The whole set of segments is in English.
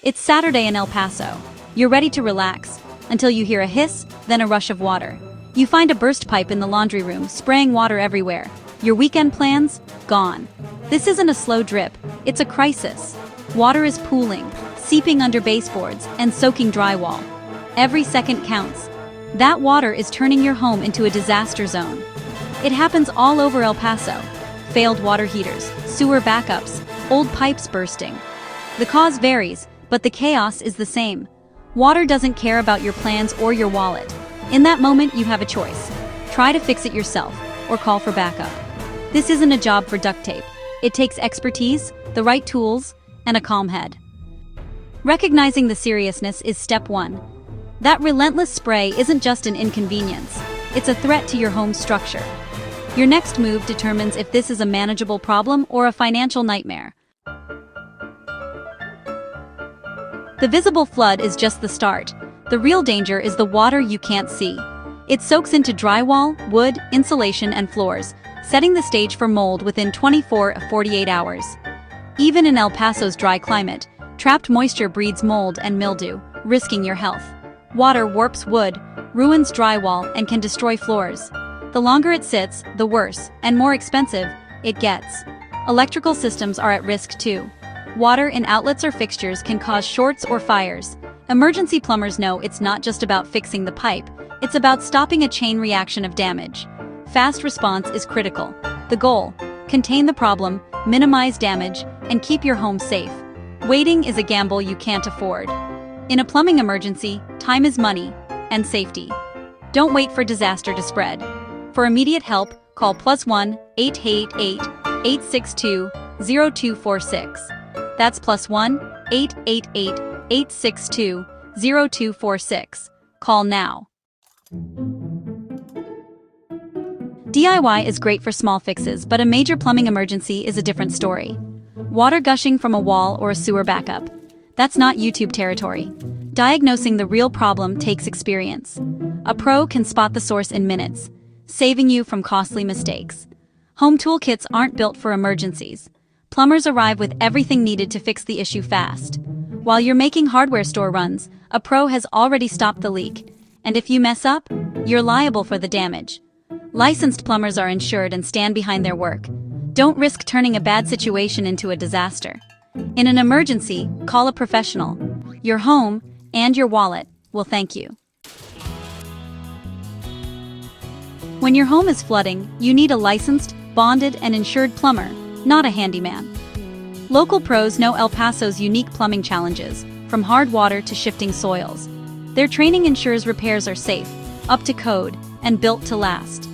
It's Saturday in El Paso. You're ready to relax, until you hear a hiss, then a rush of water. You find a burst pipe in the laundry room, spraying water everywhere. Your weekend plans? Gone. This isn't a slow drip, it's a crisis. Water is pooling, seeping under baseboards, and soaking drywall. Every second counts. That water is turning your home into a disaster zone. It happens all over El Paso. Failed water heaters, sewer backups, old pipes bursting. The cause varies, but the chaos is the same. Water doesn't care about your plans or your wallet. In that moment, you have a choice. Try to fix it yourself, or call for backup. This isn't a job for duct tape. It takes expertise, the right tools, and a calm head. Recognizing the seriousness is step one. That relentless spray isn't just an inconvenience. It's a threat to your home's structure. Your next move determines if this is a manageable problem or a financial nightmare. The visible flood is just the start. The real danger is the water you can't see. It soaks into drywall, wood, insulation, and floors, setting the stage for mold within 24 to 48 hours. Even in El Paso's dry climate, trapped moisture breeds mold and mildew, risking your health. Water warps wood, ruins drywall, and can destroy floors. The longer it sits, the worse, and more expensive, it gets. Electrical systems are at risk too. Water in outlets or fixtures can cause shorts or fires. Emergency plumbers know it's not just about fixing the pipe, it's about stopping a chain reaction of damage. Fast response is critical. The goal: contain the problem, minimize damage, and keep your home safe. Waiting is a gamble you can't afford. In a plumbing emergency, time is money, and safety. Don't wait for disaster to spread. For immediate help, call +1 888 862 0246. That's +1 888 862 0246. Call now. DIY is great for small fixes, but a major plumbing emergency is a different story. Water gushing from a wall or a sewer backup. That's not YouTube territory. Diagnosing the real problem takes experience. A pro can spot the source in minutes, saving you from costly mistakes. Home toolkits aren't built for emergencies. Plumbers arrive with everything needed to fix the issue fast. While you're making hardware store runs, a pro has already stopped the leak. And if you mess up, you're liable for the damage. Licensed plumbers are insured and stand behind their work. Don't risk turning a bad situation into a disaster. In an emergency, call a professional. Your home and your wallet will thank you. When your home is flooding, you need a licensed, bonded, and insured plumber, not a handyman. Local pros know El Paso's unique plumbing challenges, from hard water to shifting soils. Their training ensures repairs are safe, up to code, and built to last.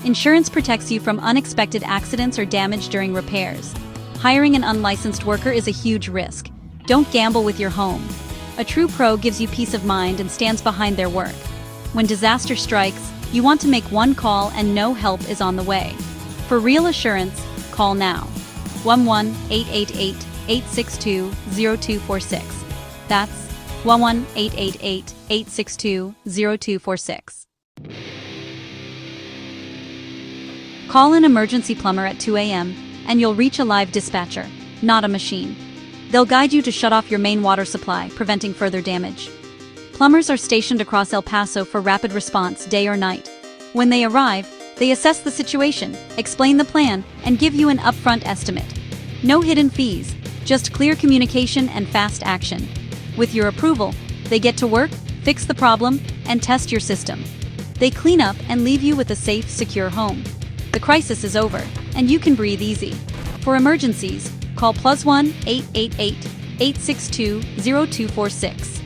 Insurance protects you from unexpected accidents or damage during repairs. Hiring an unlicensed worker is a huge risk. Don't gamble with your home. A true pro gives you peace of mind and stands behind their work. When disaster strikes, you want to make one call and know help is on the way. For real assurance, call now. 11 888 862 0246. That's 11 888 862 0246. Call an emergency plumber at 2 a.m. and you'll reach a live dispatcher, not a machine. They'll guide you to shut off your main water supply, preventing further damage. Plumbers are stationed across El Paso for rapid response day or night. When they arrive, they assess the situation, explain the plan, and give you an upfront estimate. No hidden fees, just clear communication and fast action. With your approval, they get to work, fix the problem, and test your system. They clean up and leave you with a safe, secure home. The crisis is over, and you can breathe easy. For emergencies, call +1 888 862 0246.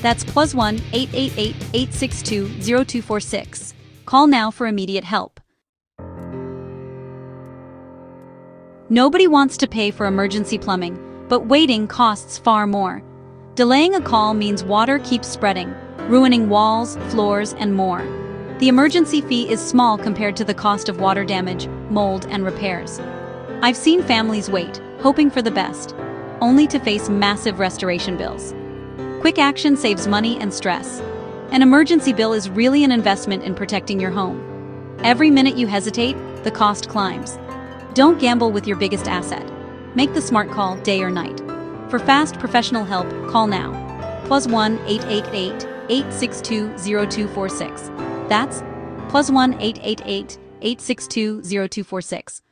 That's +1 888 862 0246. Call now for immediate help. Nobody wants to pay for emergency plumbing, but waiting costs far more. Delaying a call means water keeps spreading, ruining walls, floors, and more. The emergency fee is small compared to the cost of water damage, mold, and repairs. I've seen families wait, hoping for the best, only to face massive restoration bills. Quick action saves money and stress. An emergency bill is really an investment in protecting your home. Every minute you hesitate, the cost climbs. Don't gamble with your biggest asset. Make the smart call day or night. For fast professional help, call now. +1 888 862 0246. That's +1 888 862 0246.